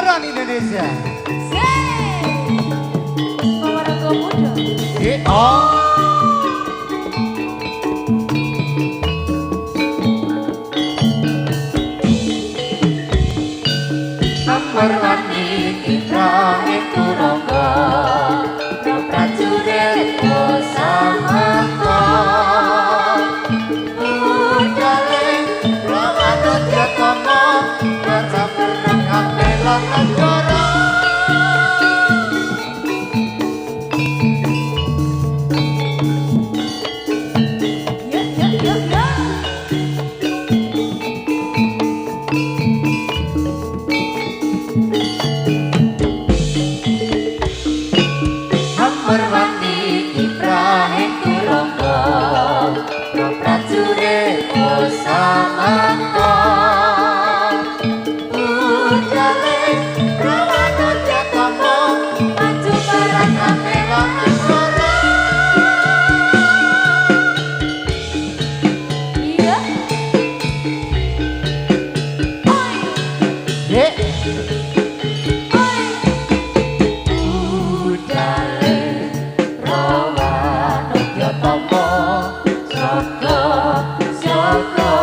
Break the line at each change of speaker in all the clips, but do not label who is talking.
hiburan Indonesia.
Ponorogo Muda.
Oh. Merwani kiprah itu ronggo no prajurit samangka udaling lawan jatama baca perang bela negara Merwani kiprah itu ronggo no prajurit samangka udaling lawan jatama maju perang bela negara.
Iya. Oi.
Dek Soko, soko,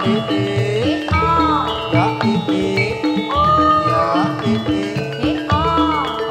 ini, ya ini, ya ini, ha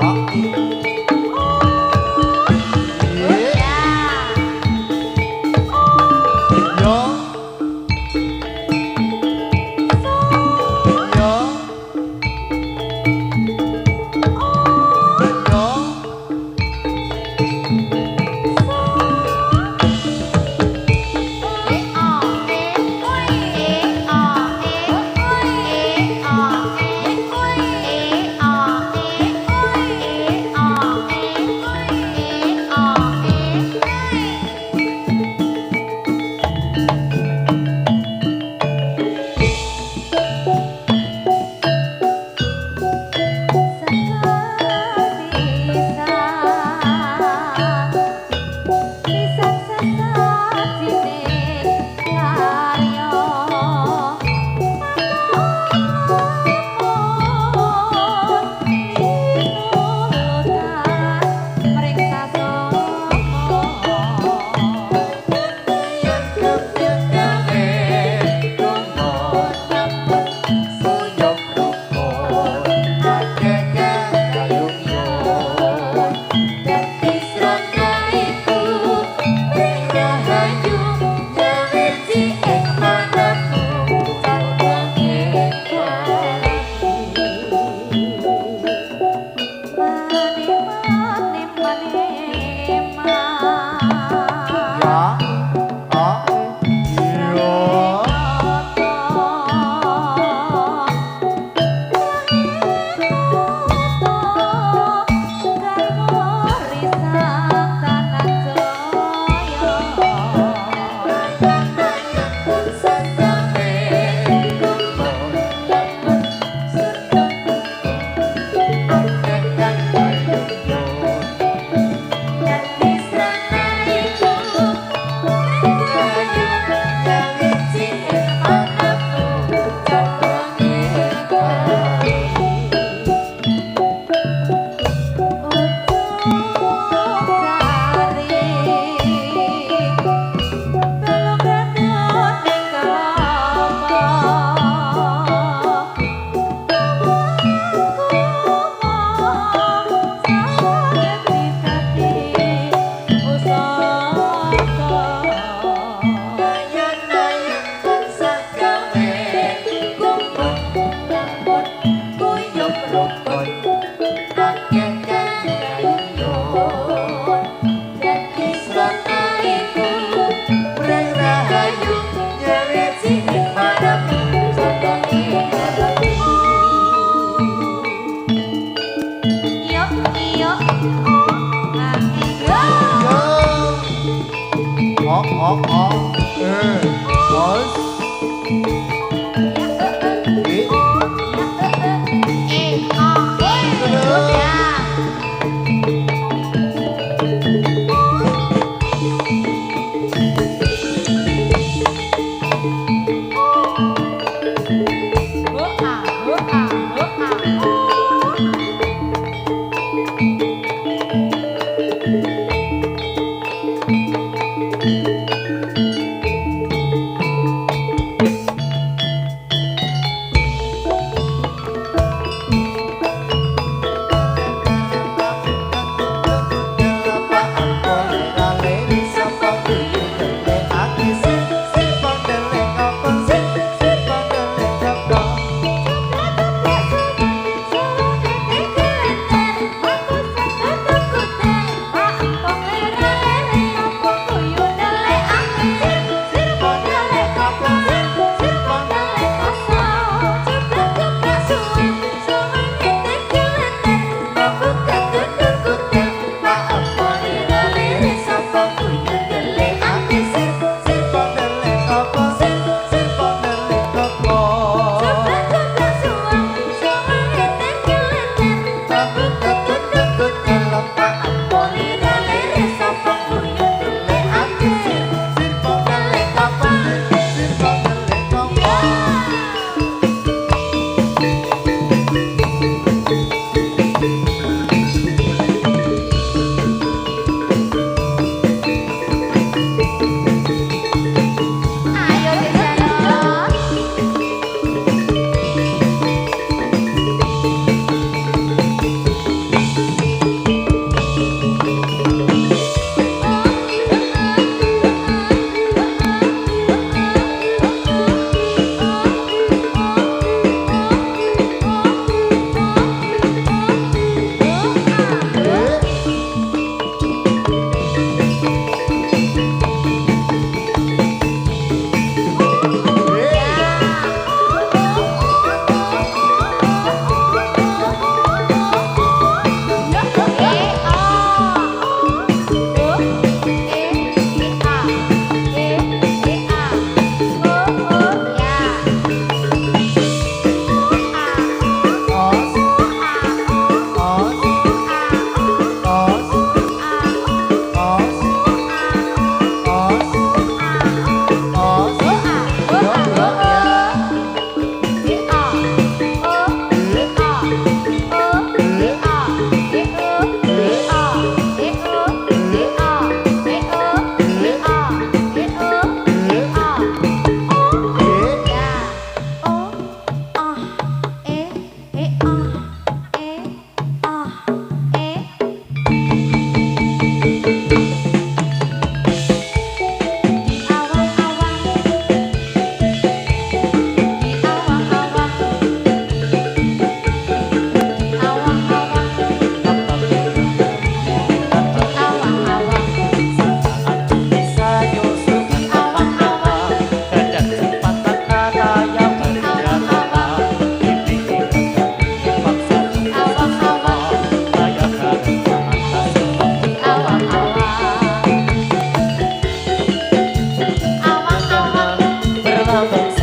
ini, yo,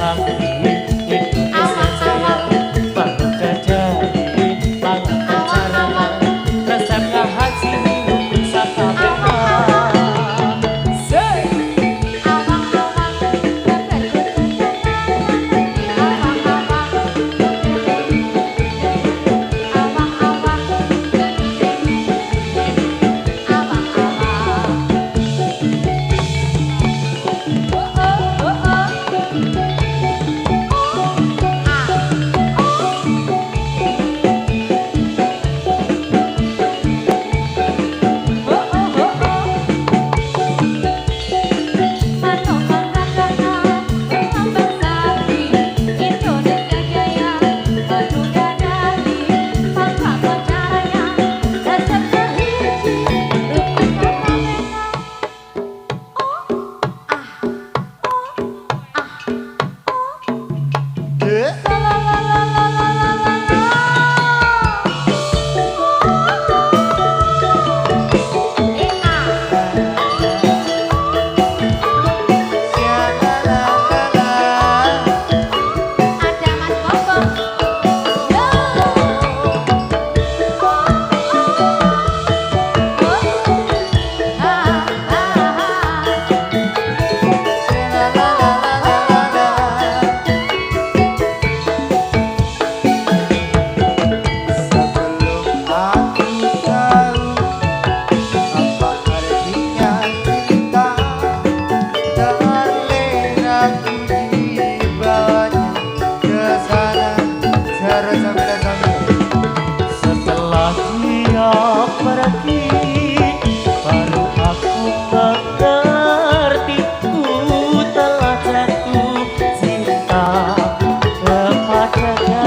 sakti Indonesia Jaya bangga dari pangan cara resepnya haji minum bisa kabeh. Setelah dia pergi baru aku mengerti ku telah jatuh cinta kepadanya.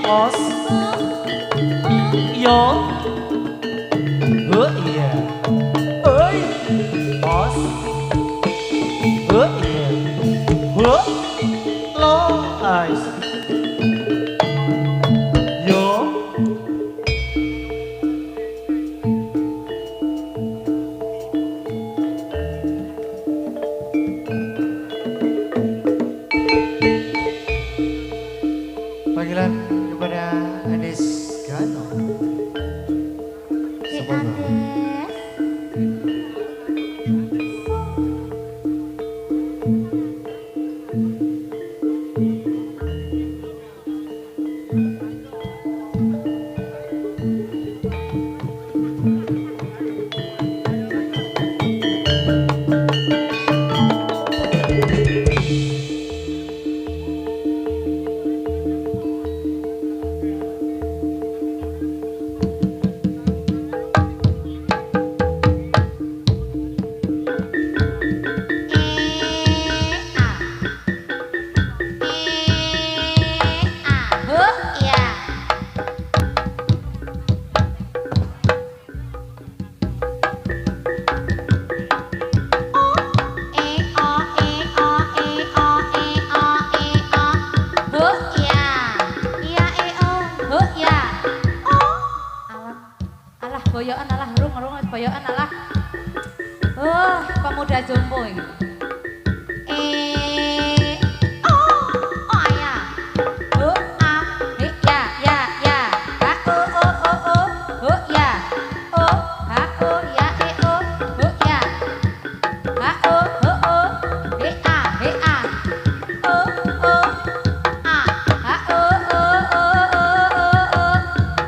Os yo iya oi os iya lo ais yo
Panggilan kepada Anies Gano.
boyokan alah rung wis boyokan alah. Pemuda jompo iki. Oh ya. Oh ah, ya ya ya. Ha oh ya. Oh ha oh ya oh ya. Ha oh he ah. Oh ah ha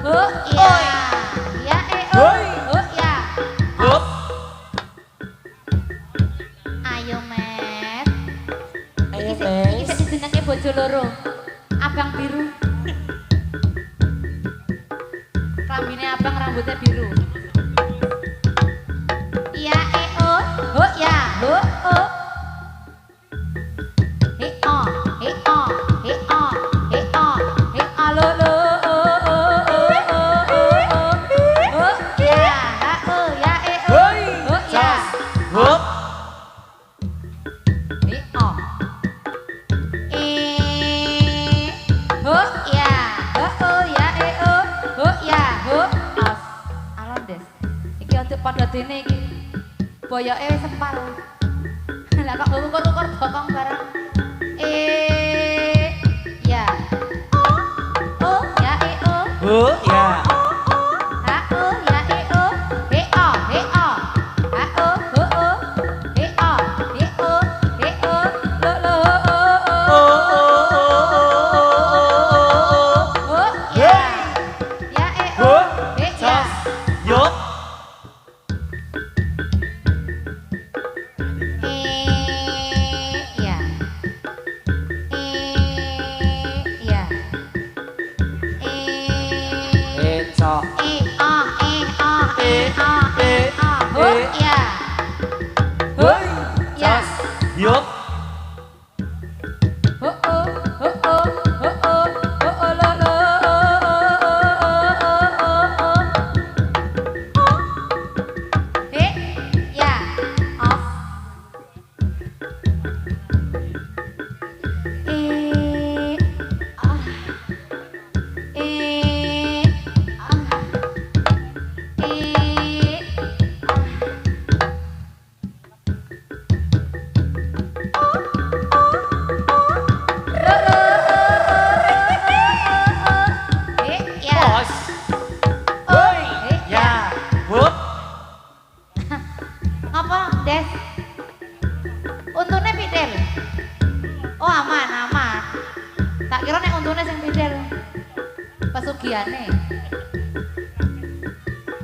oh ya. Ya oh ya.
Hop.
Ayo Met.
Ayo,
Iki
Mes.
sik dijenenge bojo loro. Abang biru. Klambine abang rambutnya biru. Iya oh ya oh. He lo ya ha oh ya oh ya
Hop.
he oh ya oh ya oh ya as alon des iki untuk pada dene iki boyoke wis sempal lah kok ukur-ukur bokong barang ya oh ya
Oh ya.
ha oh ya he ha oh lo oh ya ya he ya
Yup.
ya ya
Encok.
oh ya
Hoi.
ya
Yup.
ya off ah ya
Bos. Hoi. Ya. Hup.
apa des untune pidel oh aman tak kira nek untune sing pidel pesugiane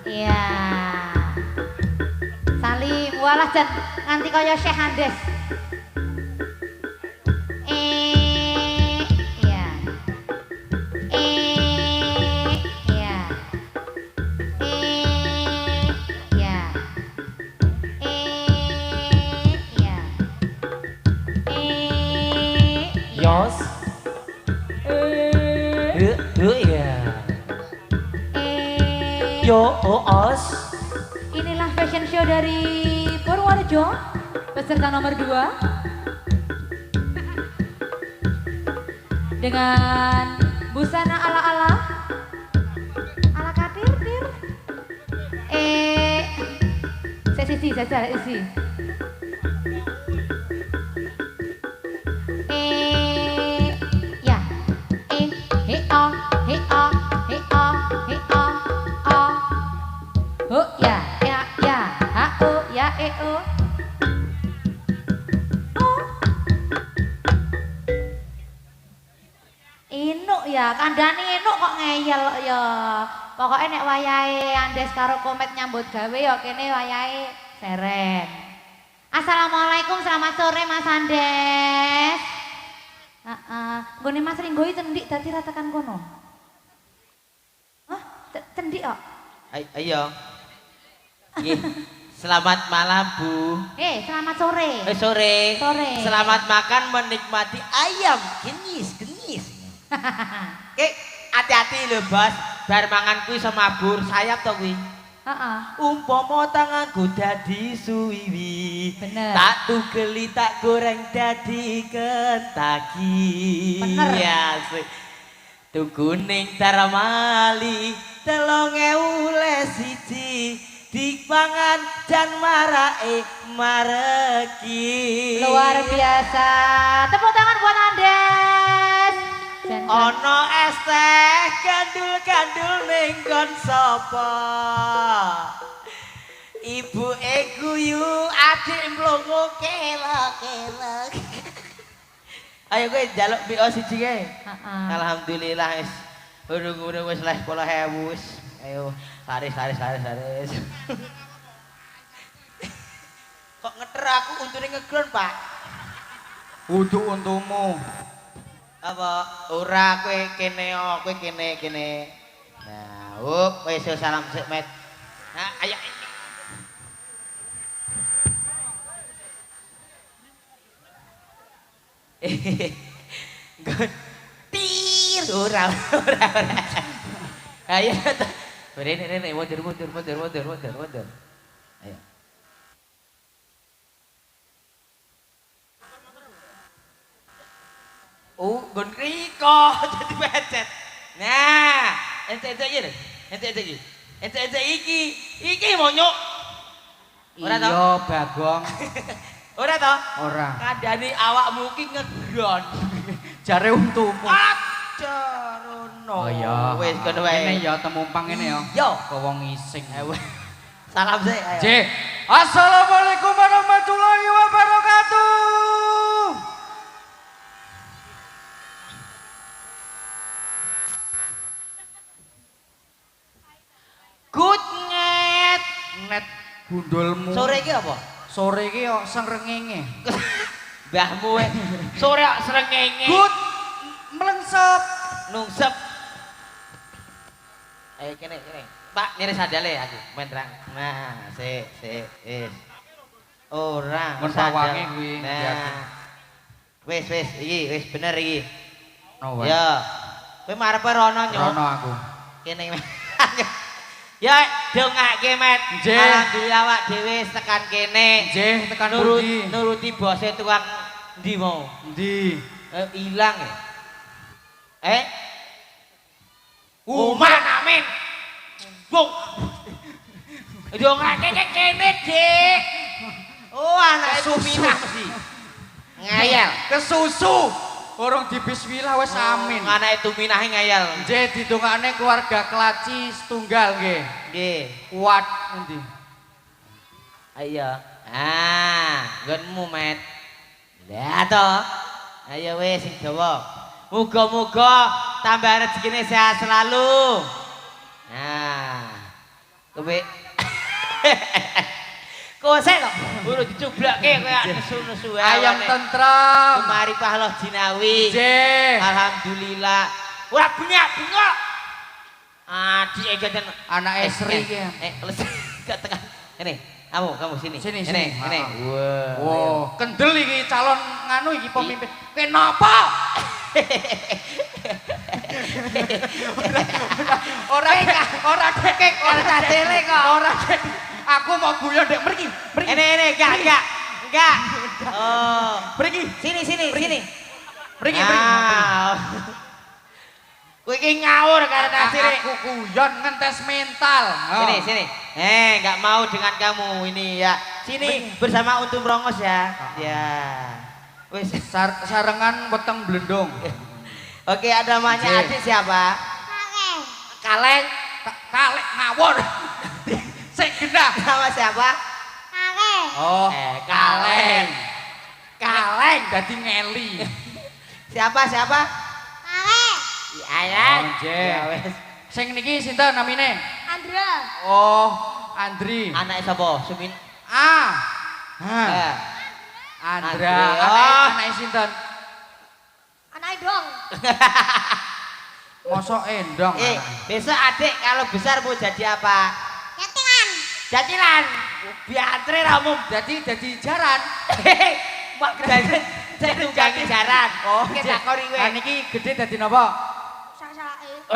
iya salim walah jan nganti kaya Syekh Andes iya iya iya iya
Yos. Ya. Yo os.
Inilah fashion show dari Purworejo peserta nomor 2 dengan busana ala katir saya isi ya oh ya ha oh ya oh Inuk ya, kandhane Inuk kok ngeyel ya. Pokoke nek wayahe Andes karo Komet nyambut gawe ya kene wayahe seren. Assalamualaikum, selamat sore Mas Andes. Heeh, nggone Mas Ringgo iki cendik dadi ratakan kono. Hah? Cendik kok?
Ayo. Nggih. Selamat malam, Bu.
Selamat sore.
Sore.
Sore.
Selamat makan menikmati ayam genis. Hati-hati lho, Bos. Bar mangan kuwi semabur sayap to kuwi.
Heeh.
Umpama tanganku dadi suwiwi.
Bener.
Tak tugeli tak goreng dadi kentaki.
Bener.
Ya, tuku ning Darmali 3.000 le siji dipangan dan marai mareki.
Luar biasa. Tepuk tangan buat Andes.
Ono es teh gandul-gandul ning kon sapa? Ibu guyu, adik mlongo kelak-kelak. Ayo kowe njaluk BO siji kae. Alhamdulillah wis. Urung-urung wis les 10.000 wis. Ayo laris. Kok ngeter aku untune ngegron, Pak?
Kudu untumu.
Apa ora kowe kene kowe kene. Nah, wis salam sik, Met. Nah, ayo. Tir ora. Ayo. Rene mundur. Ayo. Gon riko jadi becet. Nah, ente iki monyok. Ora to?
Iya, Bagong.
Ora to?
Ora.
Kandhane awakmu ki ngegron.
Jare untumu.
Ajarono.
Oh iya.
Wis kono wae.
Ini ya temumpang ini ya.
Yo.
Ke wong ising.
Salam sih. Ayo.
J. Assalamualaikum warahmatullahi wabarakatuh.
Good net.
Net gundulmu.
Sore iki apa?
Sore iki yo srengenge.
Mbahmu sore kok srengenge.
Good melengsep.
Nungsep. Ayo kene. Pak, nyari sandale aku, main terang. Nah, sik. Ora,
Mun pawange kuwi.
Nah. Wis, iki wis bener iki.
No wae.
Ya. Kowe marepe rono nyok.
Rono aku.
Kene. Ya, dongake, Met.
Nggih.
Alhamdulillah awak dhewe tekan kene.
Nggih, tekan pundi?
Nuruti bose tukang ndi mau?
Ndi?
Ilang ya. Uman amin. Bung. Dongake kene, Dik. Oh, anak Suminah mesti. Ngayal.
Kesusu. Urung dibismillah wis amin.
Anak itu minahe ngayal.
Nggih didongakne keluarga Klaci setunggal nggih.
Nggih.
Kuat endi?
Ayo. Nggonmu, Met. Lah to. Ayo wis sing dawa. Muga-muga tambah rezekine sehat selalu. Nah. Kowe Kosek kok, urut dicublake kowe nesu-nesu
Ayam tentrem.
Kemari pahloh jinawi.
Nggih.
Alhamdulillah. Ora bengak-bengok. Adik gaten
Anak Esri ki.
gak tekan. Ini, kamu sini.
Sini.
Ini.
Wow, kendel iki calon nganu iki pemimpin. Kenapa? Ora dekek, ora tele kok. Ora aku mau guyon ndek mriki.
Ini, enggak. Oh,
Mriki.
sini.
Mriki.
Kowe iki ngawur karo tasire.
Aku guyon ngentes mental.
Sini. Enggak mau dengan kamu ini ya. Sini bersama Untung Rongos ya. Ya. Wis
Sarengan weteng blendong.
Oke, ada namanya adik siapa? Kaleng.
Kalek ngawur. Sik genah.
Nama siapa?
Oh,
Kaleng.
Kaleng dadi ngeli.
Siapa? Ayah.
Ya
wes.
Sing niki sinten namine?
Andra.
Oh, Andri.
Anak sapa? Sumin.
Andra.
Oh.
Anake sinten?
Anake dong.
Mosok endong.
Besok adik kalau besar mau jadi apa? Jatilan. Biatre ramu.
Jadi jaran.
Mak gede. Saya tunggangi jaran. Oh, kita kori kowe.
Niki gede dadi napa?
Sasalake.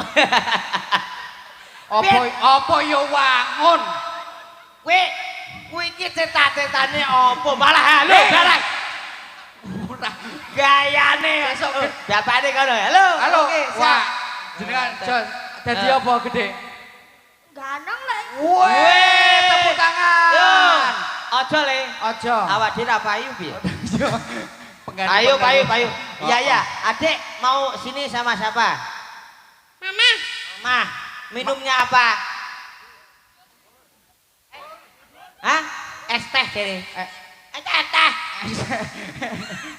Apa yo wangun.
Kowe iki cita-citane apa? Malah halo, barang.
Ora
Gayane bapakne kono. Halo.
Halo.
Oke,
Wah,
siap.
jenengan dadi apa gede?
Ganang lek.
Weh, tepuk
Yo,
tangan.
aja le.
Aja.
Awak dhewe ra payu piye?
Pengganti-
Payu.
pengganti.
Iya ya, Adik mau sini sama siapa?
Mama.
Mah, minumnya apa? Hah? Es teh jadi. Es teh.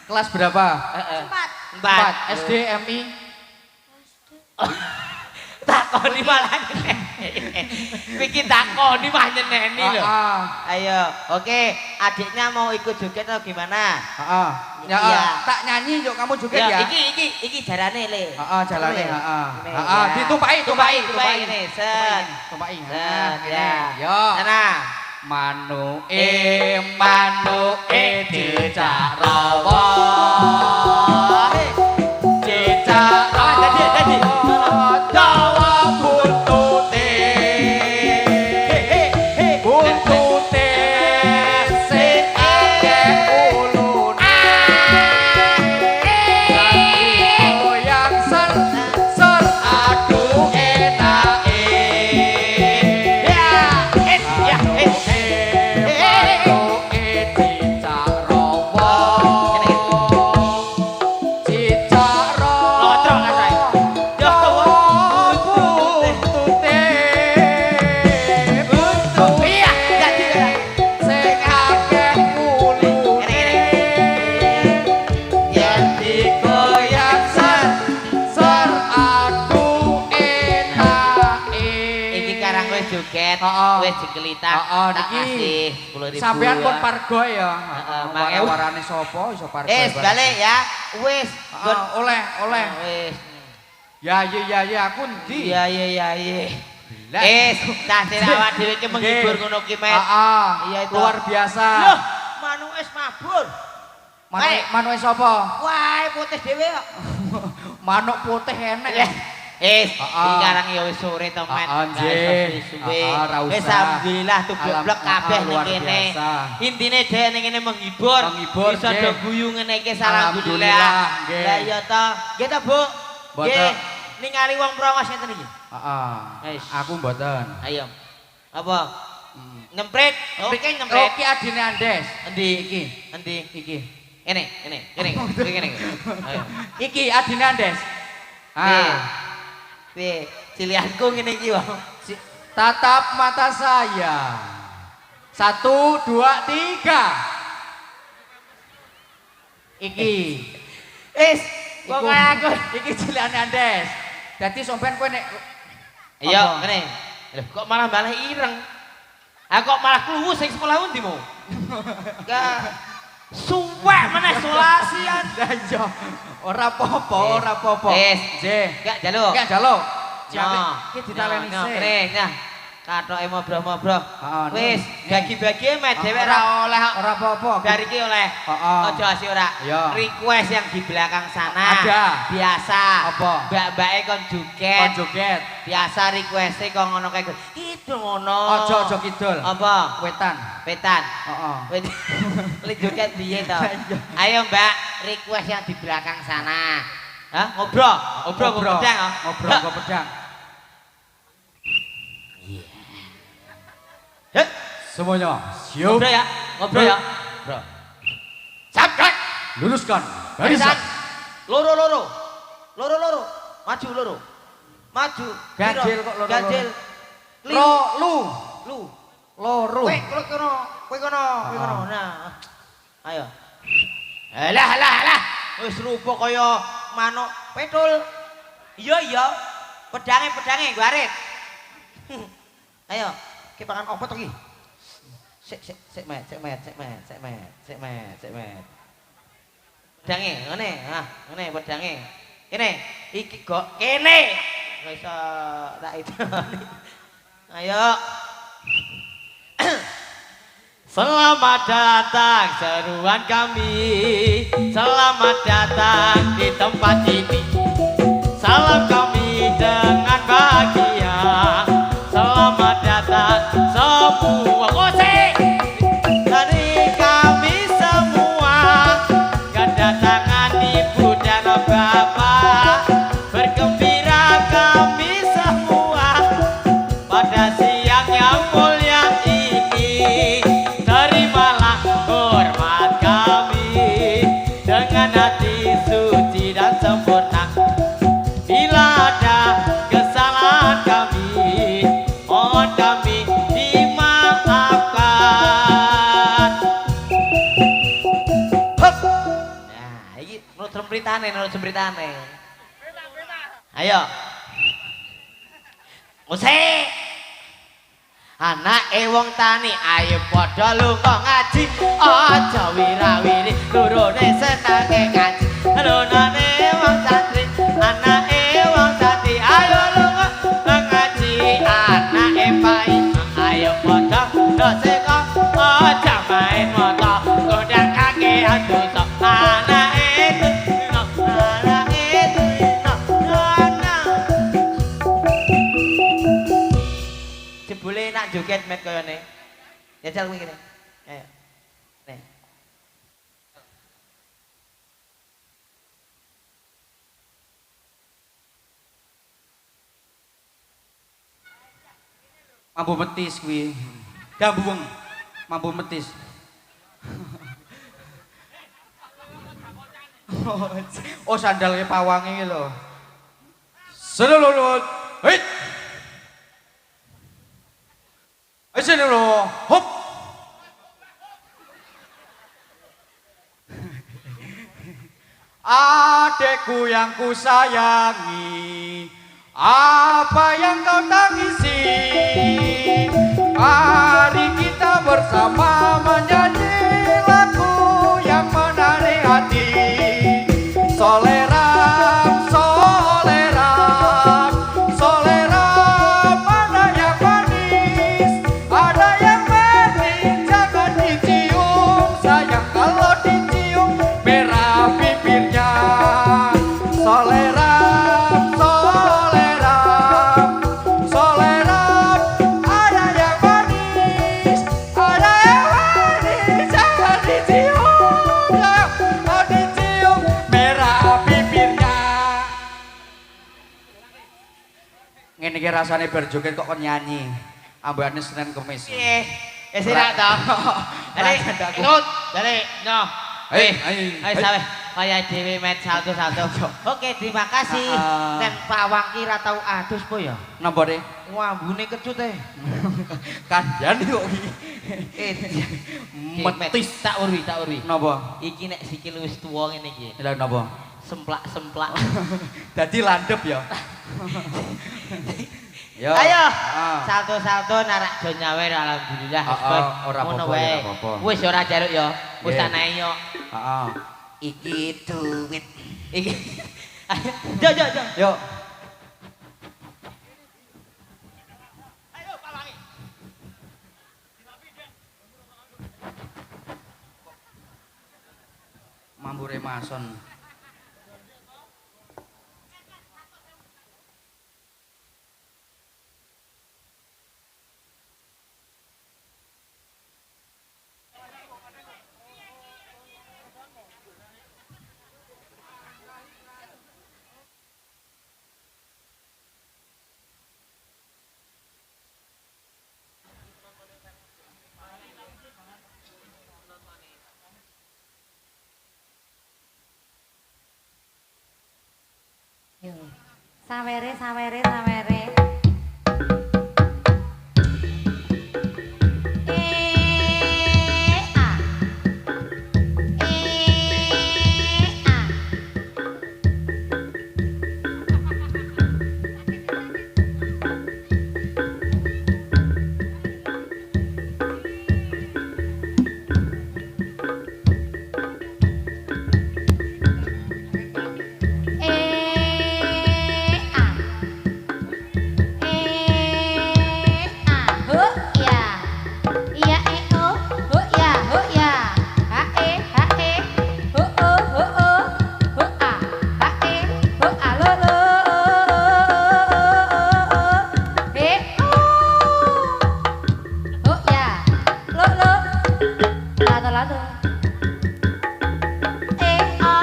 Kelas berapa?
Empat.
Empat.
SD, MI.
Takoni malah bikin takoni mah nyeneni lho. Ayo, oke. Adiknya mau ikut joget atau gimana?
Heeh. Ya,
Iya.
tak nyanyi yuk kamu joget
Ya,
ya.
iki jarane le.
Heeh, jalane,
Ini,
heeh.
ini,
Heeh,
ya.
ditumpahi
ini. Set.
Tumpahi.
Ya.
Yo.
Sana.
Manuke cecak rawa. Cecak rawa.
Jadi.
Dawa buntute. Buntute sing akeh ulune. Goyang ser ser aduh enake.
Joget, wis jengkelita. Tak kasih 10.000.
Sampean pun pargo ya.
Heeh,
warane sapa iso pargo.
balik ya. Wis,
oleh.
wis.
Ya aku ndi?
Iya. Tak awak dhewe ki menghibur ngono ki, Met. Iya itu.
Luar biasa.
Loh, manuk wis mabur.
Manuk sapa?
Wae putih dhewe kok.
Manuk putih enek.
Sekarang ya wis sore to, Met. Wis alhamdulillah tublek kabeh ning kene. Intine dhek ning kene menghibur. Bisa do guyu ngene iki alhamdulillah. Lah iya to. Nggih to, Bu. Nggih. Ningali wong prongos ngeten iki.
Aku mboten.
Ayo. Apa? Nyemprit. Nyemprit nyemprit.
Iki adine Andes.
Endi?
Endi? Iki.
Kene. Ayo.
Iki adine Andes.
Cilianku ngene iki wae.
Tatap mata saya. 1, 2, 3. Iki.
Wong aku
Iki cilane Andes. Dadi sampean kowe nek
iya ngene. Lho kok malah balik ireng. Kok malah kluwu sing sekolah ndi mau? Suwek meneh solasian.
Lah iya. Ora apa-apa. Nggih.
Gak jaluk.
Iki ditaleni sik.
Nah, katoke mobrok-mobrok. Wis,
Nih.
bagi-bagi Met dhewe ora oleh.
Ora apa-apa.
Dari iki oleh. Aja asih ora.
Iya.
Request yang di belakang sana.
Ada.
Biasa.
Apa?
Mbak-mbake kon joget.
Joget.
Biasa request-e kok ngono kae. Itu ngono.
Aja kidul.
Apa?
Wetan.
Wet. Lek joget piye to? Ayo Mbak, request yang di belakang sana. Hah? Ngobrol pedang.
Ngobrol pedang. Semuanya siap.
Ngobrol ya. Bro. Sabrak.
Luruskan barisan.
Loro. Maju.
Ganjil kok loro.
Ganjil.
Loro.
Kowe kono. Nah. Ayo. Alah. Wis rupa kaya manuk petul. Iya. Pedange garit. Ayo, ki pangan opo to ki? Sik met. Pedange, ngene pedange. Kene, iki kok kene. Ora iso tak itu. Ayo. Selamat datang seruan kami. Selamat datang di tempat ini. Salam kami dengan bahagia. Selamat datang semua. Dari kami semua kedatangan ibu dan bapak. Bergembira kami semua pada siang sempritane, nurut sempritane. Ayo. Musik. Anake wong tani ayo padha lunga ngaji. Aja wirawiri lurune senenge ngaji. Lunane wong santri, anake wong santri ayo lunga ngaji. Anake pai ayo padha doseka. Aja main moto godang kaki dosa. Jebule nak joget met koyone. Jajal kuwi kene. Ayo. Nih.
Mampu metis kuwi. Dambuweng. Mampu metis. Oh sandalnya pawange iki lho. Selulut. Hei. Ayo sini lho. Hop. Adekku yang ku sayangi, apa yang kau tangisi? Mari kita bersama menyanyi lagu yang menarik hati. Soleram, soleram, soleram, ada yang manis, ada yang manis, jangan dicium, sayang kalau dicium merah bibirnya. Soleram, soleram, soleram, ada yang manis, ada yang manis, jangan dicium, jangan dicium merah bibirnya. Ngene iki rasane berjoget kok kon nyanyi. Ambane Senin Kemis.
Piye? Ya sira to. Dale, ikut. Dale, no.
Hei,
Ayo sampe kaya dhewe met satu-satu. Oke, terima kasih. Nek pawang ki ra tau adus po ya.
Napa re?
Wambune kecut e.
Kandhane kok iki.
Metis tak urwi, tak urwi.
Napa?
Iki nek sikil wis tuwa ngene iki.
Lha napa?
Semplak-semplak.
Dadi landhep ya. Yo.
Ayo.
Ah.
Salto-salto narak do nyawer alhamdulillah.
Ora
Ngono
apa-apa,
wae.
ora apa-apa.
Wis ora jaruk ya. Wis
Yeah.
anae yo.
Heeh.
Iki duit. Iki. Ayo, jo jo jo.
Yo. Mambure mason.
Yo. Sawere, sawere, sawere. A.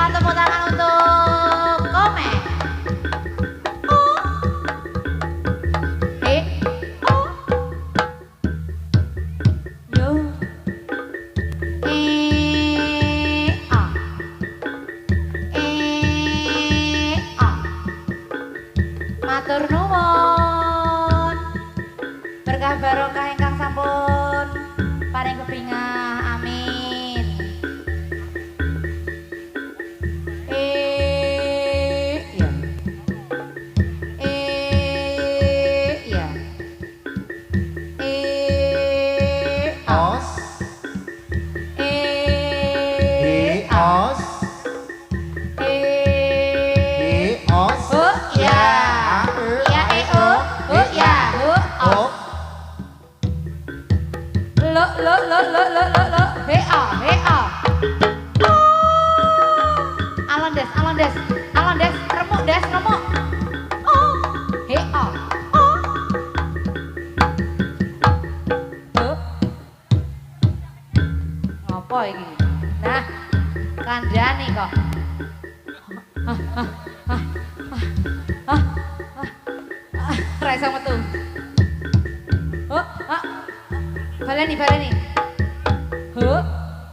Tepuk tangan untuk Komeng. Yo. Matur nuwun. Berkah barokah ingkang sampun paring kepingah. Amin. Rasa metu. Oh, baleni.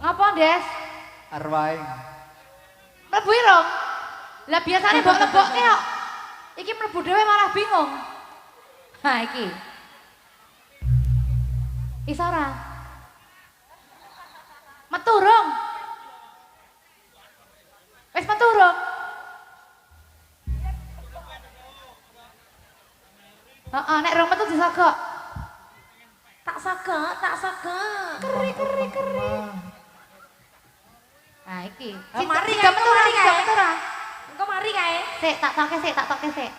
Ngapa, Des?
Arwaing.
Mlebu irung. Lah biasane mbok lebokke kok. Iki mlebu dhewe malah bingung. Ha iki. Iso ora? Metu rung. Wis metu rung. Heeh, nek rung metu disogok. Tak sogok. Keri. Nah iki.
Mari
tiga metu ora?
Engko mari kae.
Sik, tak toke sik.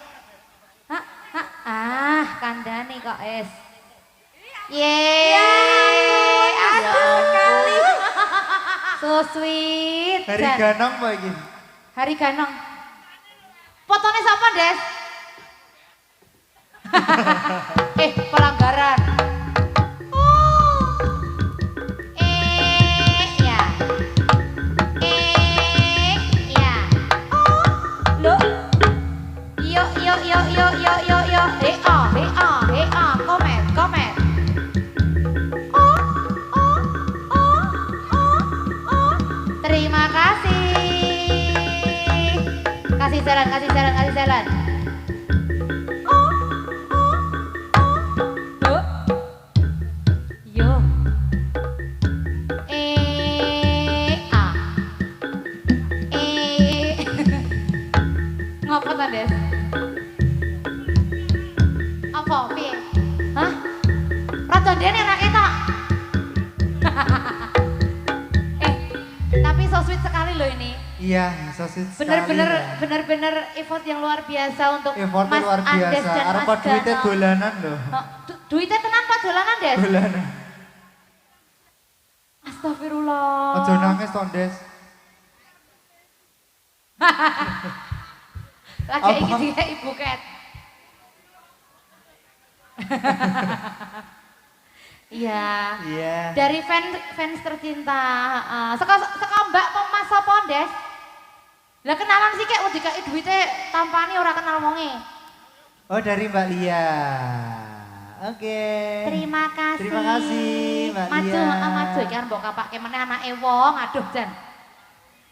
Kandhane kok es. Yeay.
Aduh sekali.
So sweet.
Hari ganong apa iki?
Hari ganong. Fotone sapa, Des? Pelanggaran. Ya. Loh. Yo. Komen. Terima kasih. Kasih jalan. Yo. Ngapa ta, Des? Apa piye? Hah? Rada ndene anake tok. Tapi so sweet sekali loh ini.
Iya, sosis sekali.
Bener-bener effort yang luar biasa untuk
Effortnya
Mas
luar
Andes
biasa.
dan
Arep
Mas
duitnya
Dano.
dolanan loh.
Duitnya tenan Pak dolanan, Des?
Dolanan.
Astagfirullah.
Aja nangis, Tondes.
Lagi
Apa?
iki dia Ibu Ket. Iya.
Iya.
Dari fans tercinta. Saka Mbak Mas sapa, Des? Lah kenalan sih kek wedi kake duwite tampani ora kenal wonge.
Oh, dari Mbak Lia. Oke.
Terima kasih.
Terima kasih, Mbak
Maju,
Lia.
maju iki arep mbok kapake meneh anake wong. Aduh, Jan.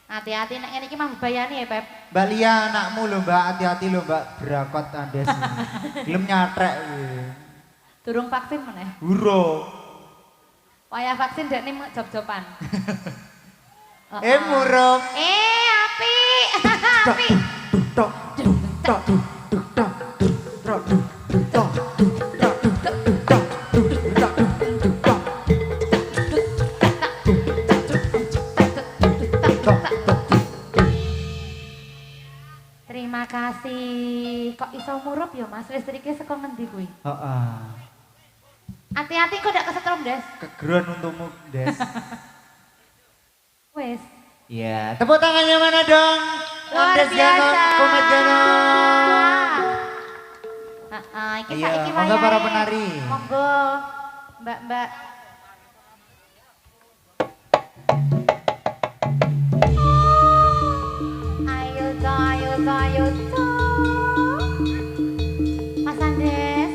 Hati-hati nek ngene iki mah bebayani ya, Pep.
Mbak Lia anakmu lho, Mbak. Hati-hati lho, Mbak. Berakot Andes. Belum nyatrek.
Durung vaksin meneh.
Huro.
Wayah vaksin dekne job-joban.
Murup.
Api. Api.
Tok. Tok. Tok. Tok.
Terima kasih. Kok iso murup ya, Mas? Listriknya saka ngendi kuwi?
Heeh.
Hati-hati kok ndak kesetrum, Des.
Kegeruan untukmu, Des.
Wes.
Iya, tepuk tangannya mana dong?
Luar
Andes Gano,
biasa.
Komet Gano.
Iki
Iya,
saiki
monggo para
wayahe.
penari.
Monggo. Mbak-mbak. Ayo toh. Mas Andes.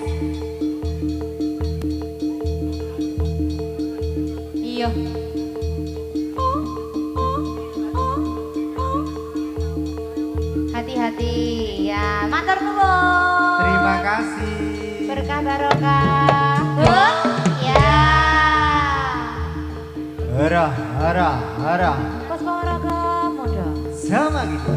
Iya. Hati-hati ya, matur nuwun.
Terima kasih.
Berkah barokah. Ya.
Hara.
Pos olahraga muda.
Sama gitu.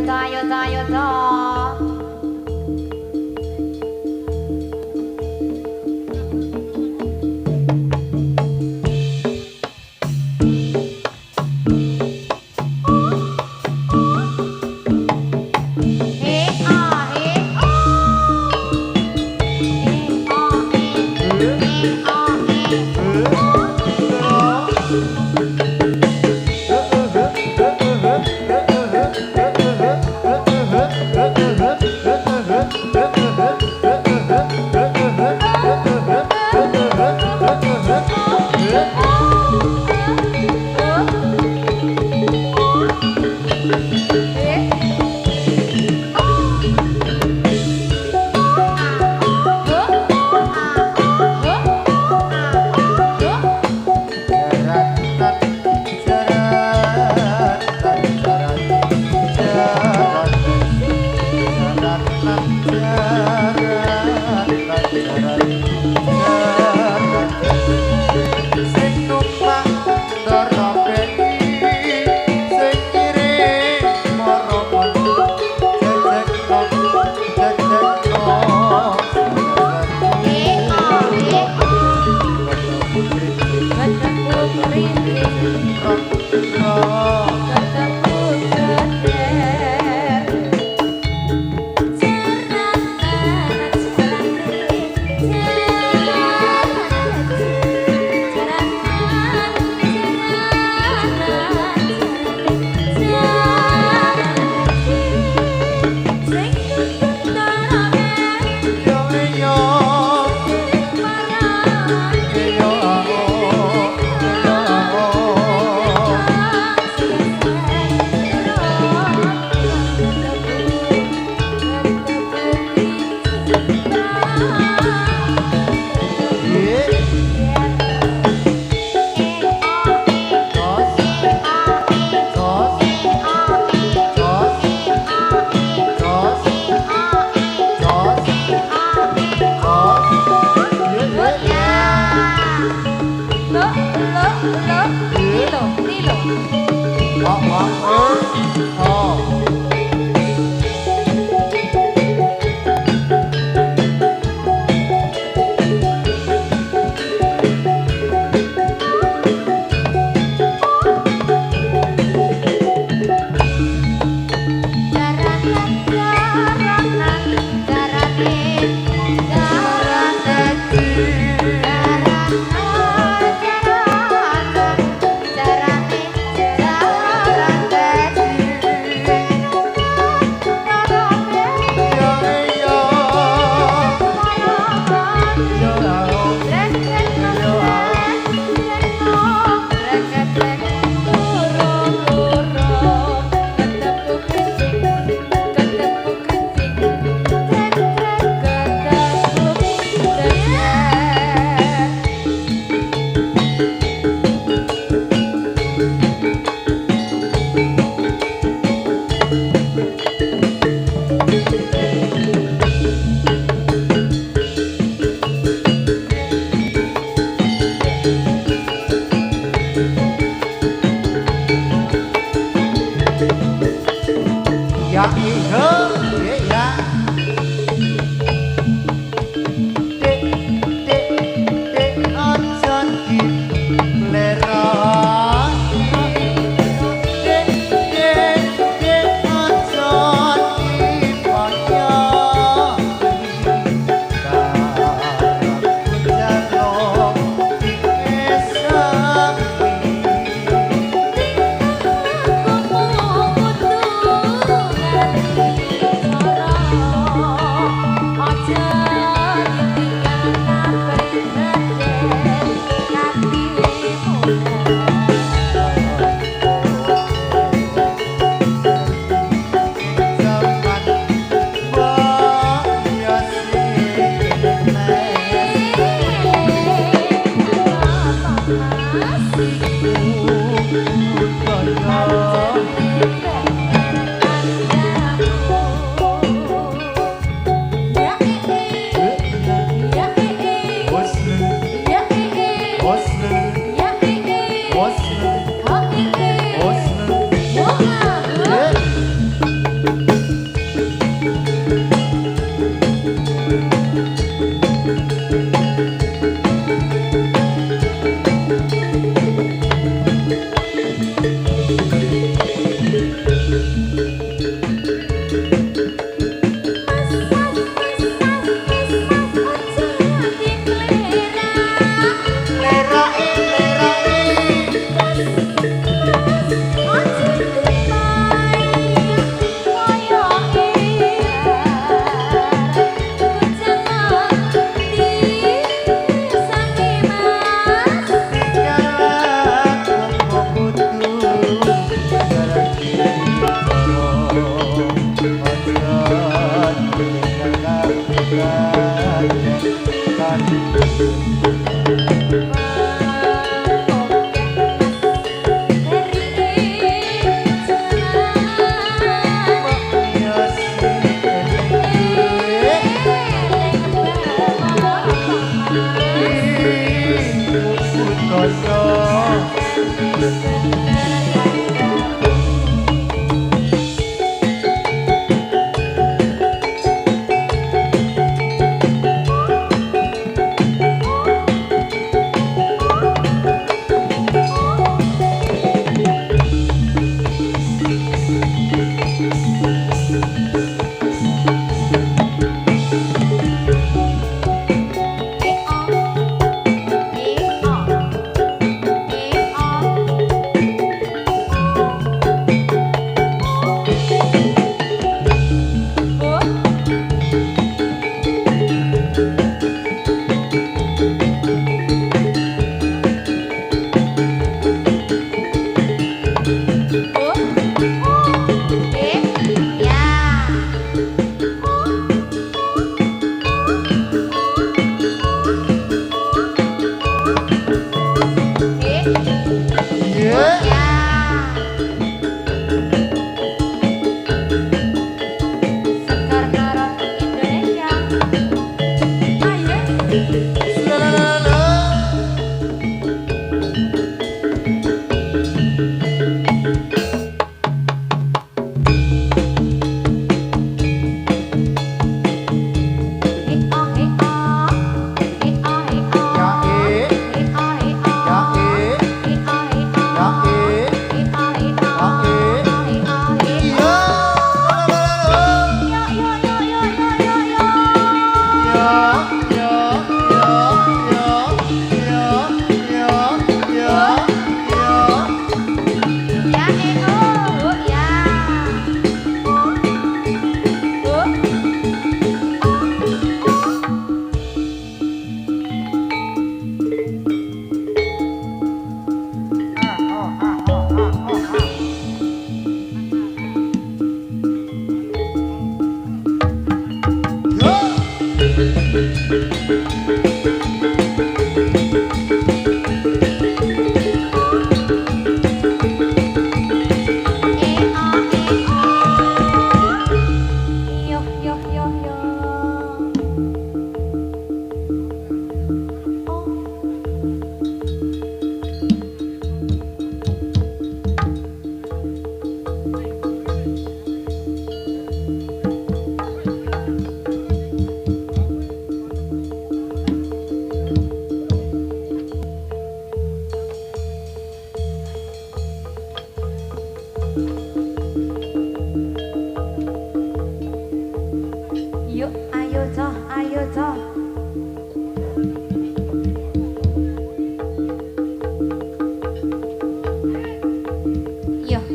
ayo to, ayo to. Thank you. Yuk, ayo Cok, ayo Cok. Yuk.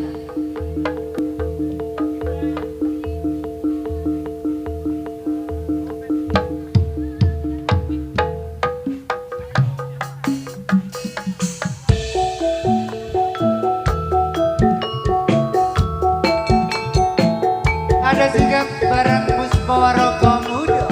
Ada sigap bareng Puspawarogo Muda.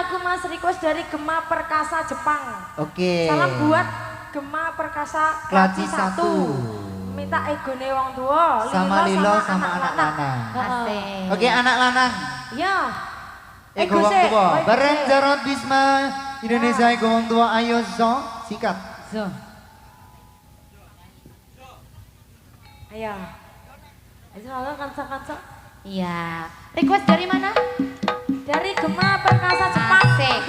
lagu Mas request dari Gema Perkasa Jepang.
Oke.
Salam buat Gema Perkasa
Klaji
Klaji
1.
Minta egone wong tua,
Sama Lilo sama anak lanang.
Asik.
Oke, anak lanang.
Ya.
Ego wong tua. Bareng Jarod Bisma Indonesia ego wong tua. Ayo zo, sikat.
So.
Ayo. Ayo kanca-kanca.
Iya. Request dari mana?
Dari Gema Perkasa Jepang.
Asik.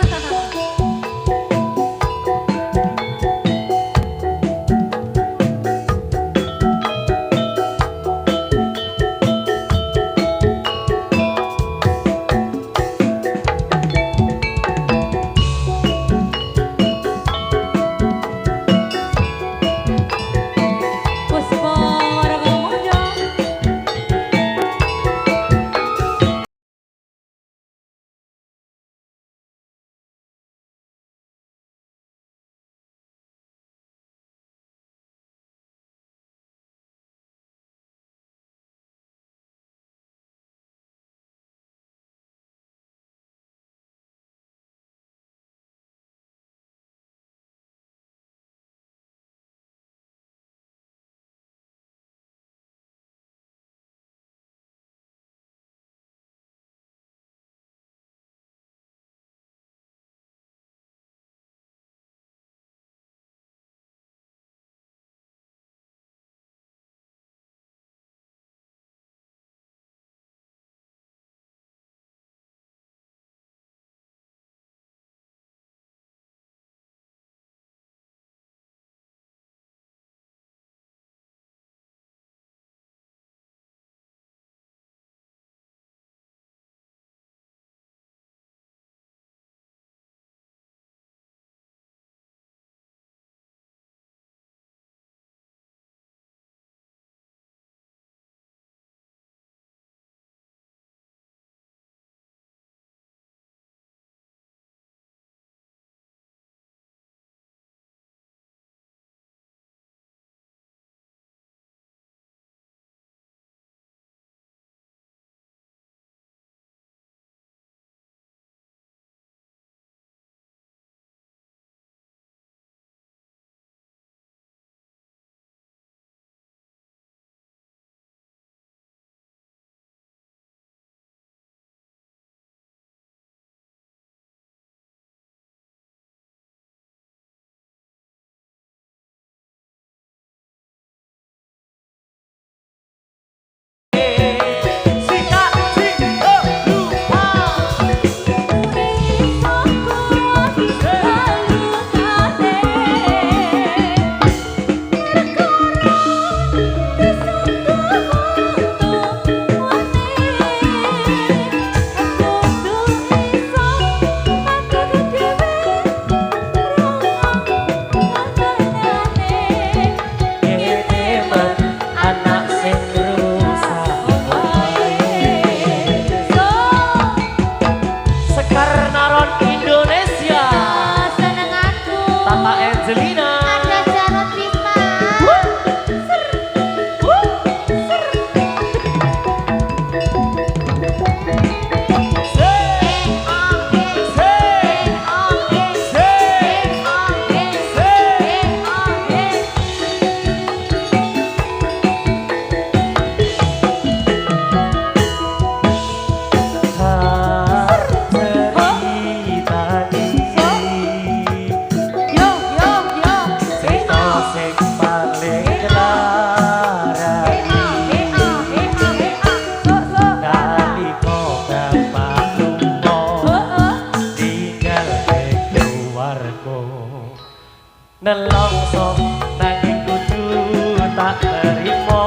Nelongso nanging kudu tak terima.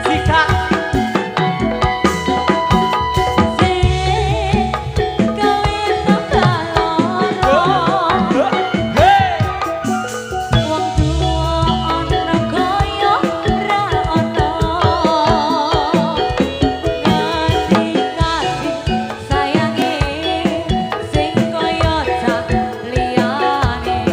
Sikap
sing gawe tambah lara. Wong tuwa ana kaya ra ana. Nganti kasih sayange sing kaya cah liyane.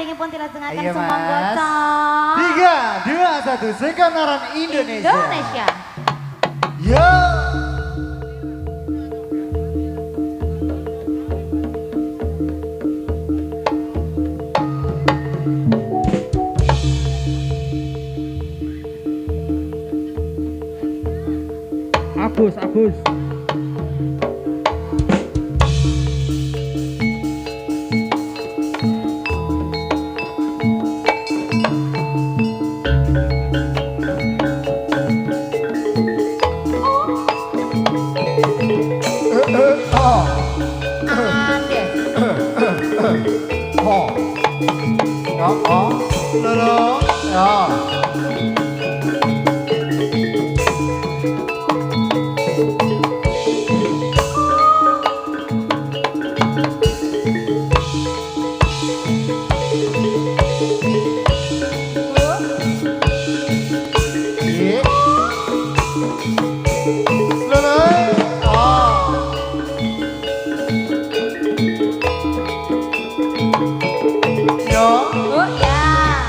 saringipun dilajengaken
Iya, Mas.
sumangga.
3, 2, 1, Sekenaran Indonesia.
Indonesia.
Yo.
Agus.
Oh ya.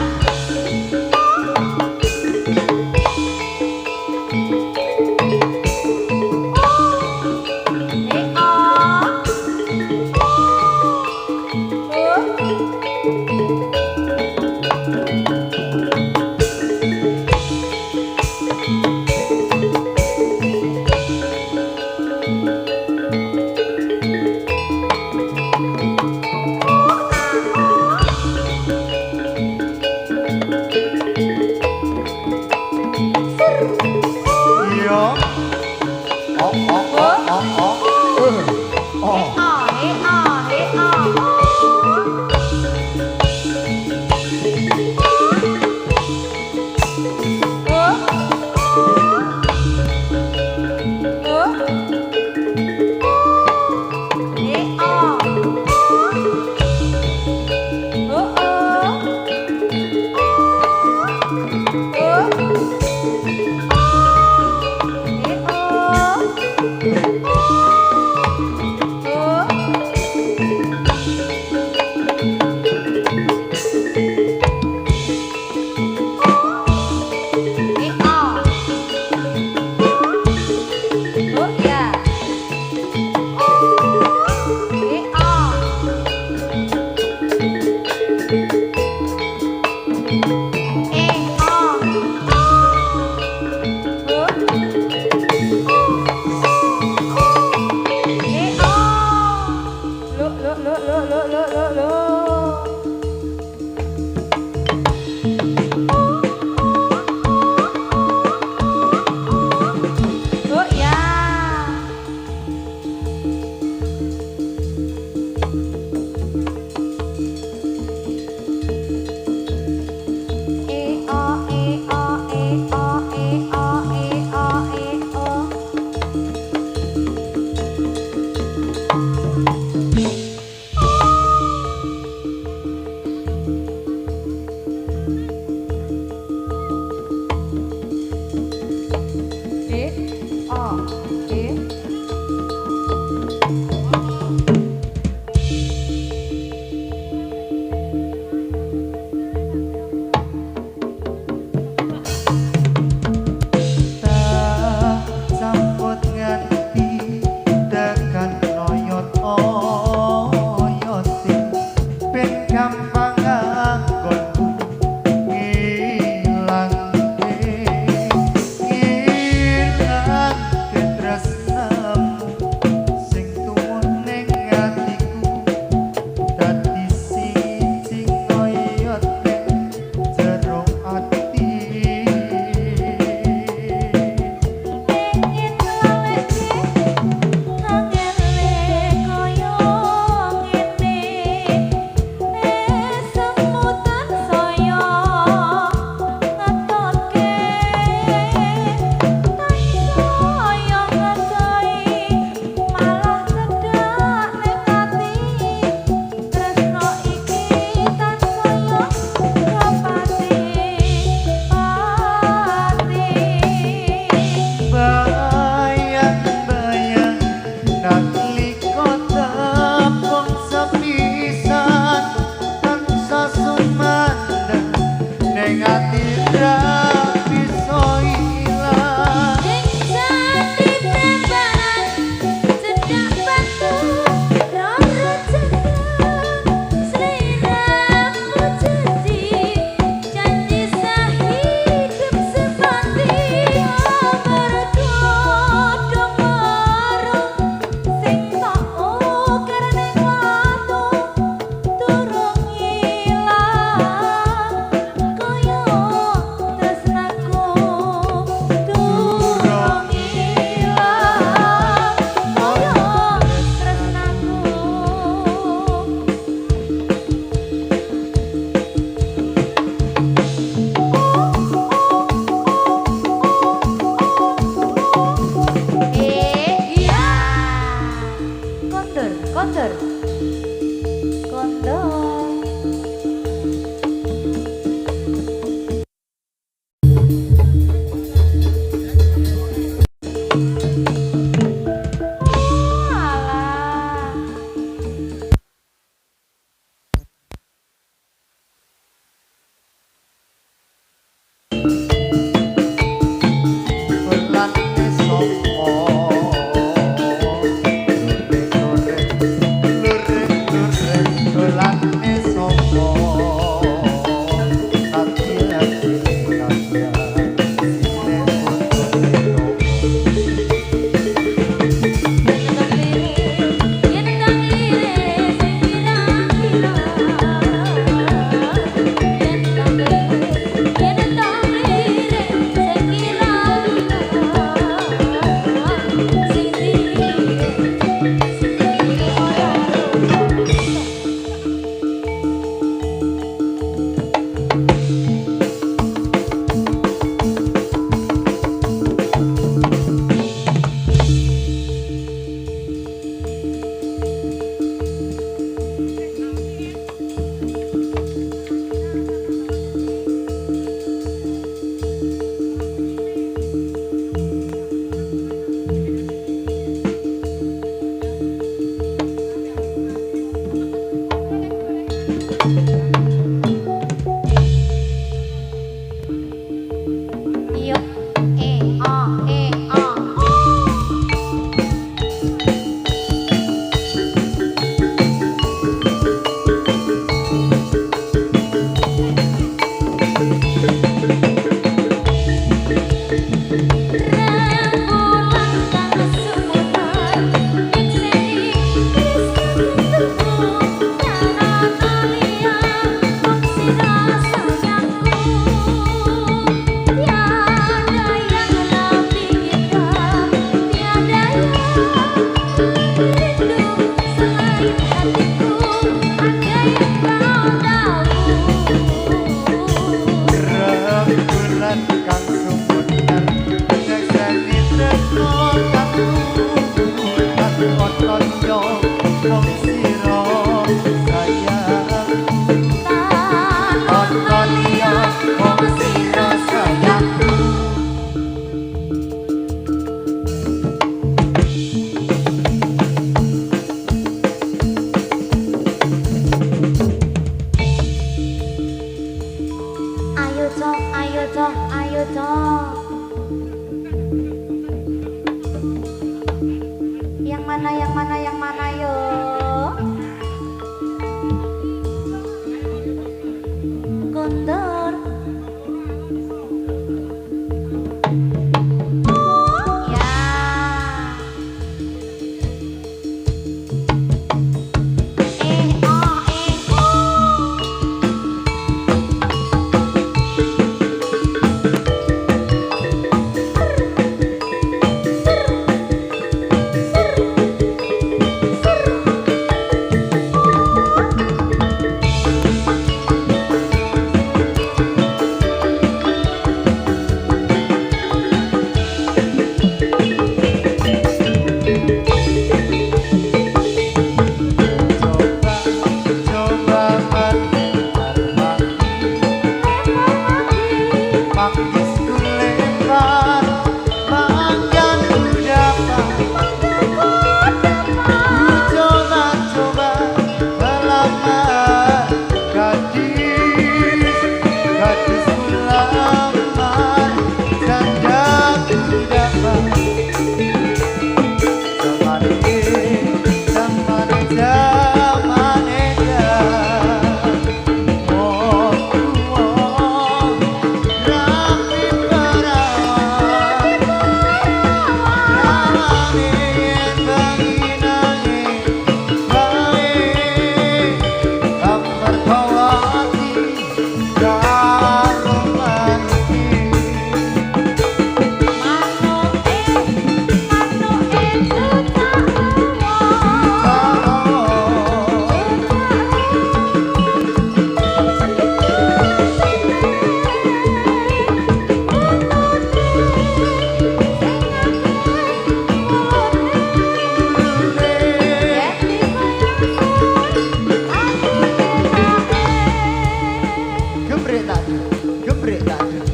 Gebrek tak dul, gebrek tak dul.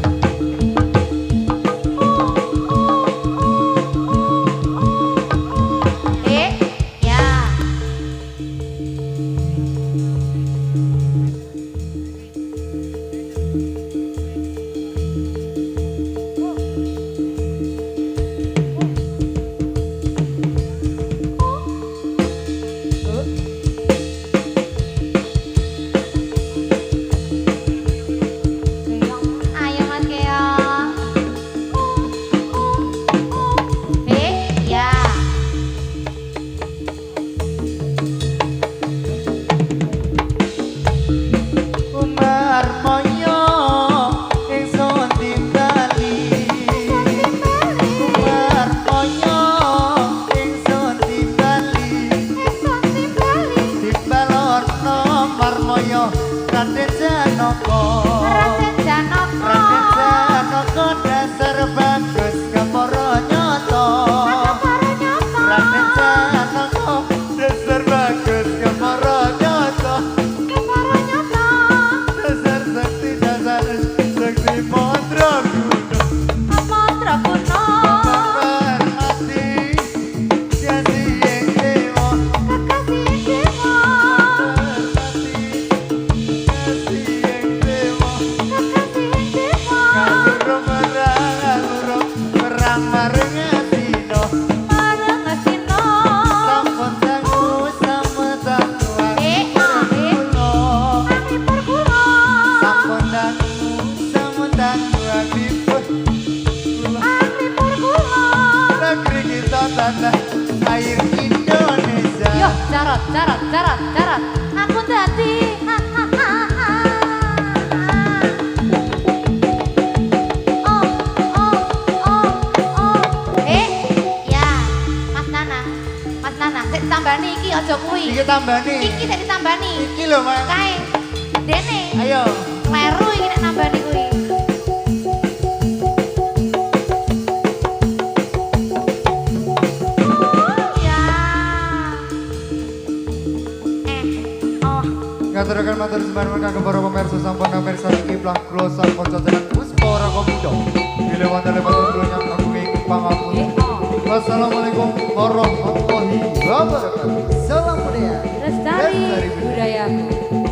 Ya. Ayo Mas Keo. Ya.
Umar moyo ingsun timbali. Umar moyo ingsun timbali. Timbalorno marmoyo Raden Janaka.
Raden Janaka.
Raden Janaka dasar bagus kepara nyata. Raden Janaka dasar bagus kepara nyata. Dasar sakti dasar sakti mantra guna.
Mantra kuno.
Berhati jadi yang dewa.
Kekasih dewa.
Berhati jadi yang dewa.
Kekasih dewa.
Ngaluro perang mareng asino.
Bareng ngesino.
Sampun tangu sama tangu kulo.
Kami pergulo.
Sampun tangu sama tangu akipun kulo.
Kami pergulo.
Negeri kita tanah air Indonesia.
Yo, Jarot. Aku dadi. Ya, Mas Nana, sik tambani iki aja kuwi.
Iki tambani.
Iki sik ditambani.
Iki lho, Mas.
Kae. Dene.
Ayo.
Kleru iki nek nambani kuwi. Ya. Oh.
Ngaturaken matur sembahipun kangge para pemirsa sampun pamirsa niki plah kula sampun jajanan puspa raka muda. Dilewati lewat kula nyang agung pangapunten. Wassalamualaikum warahmatullahi wabarakatuh. Salam budaya.
Lestari budayaku.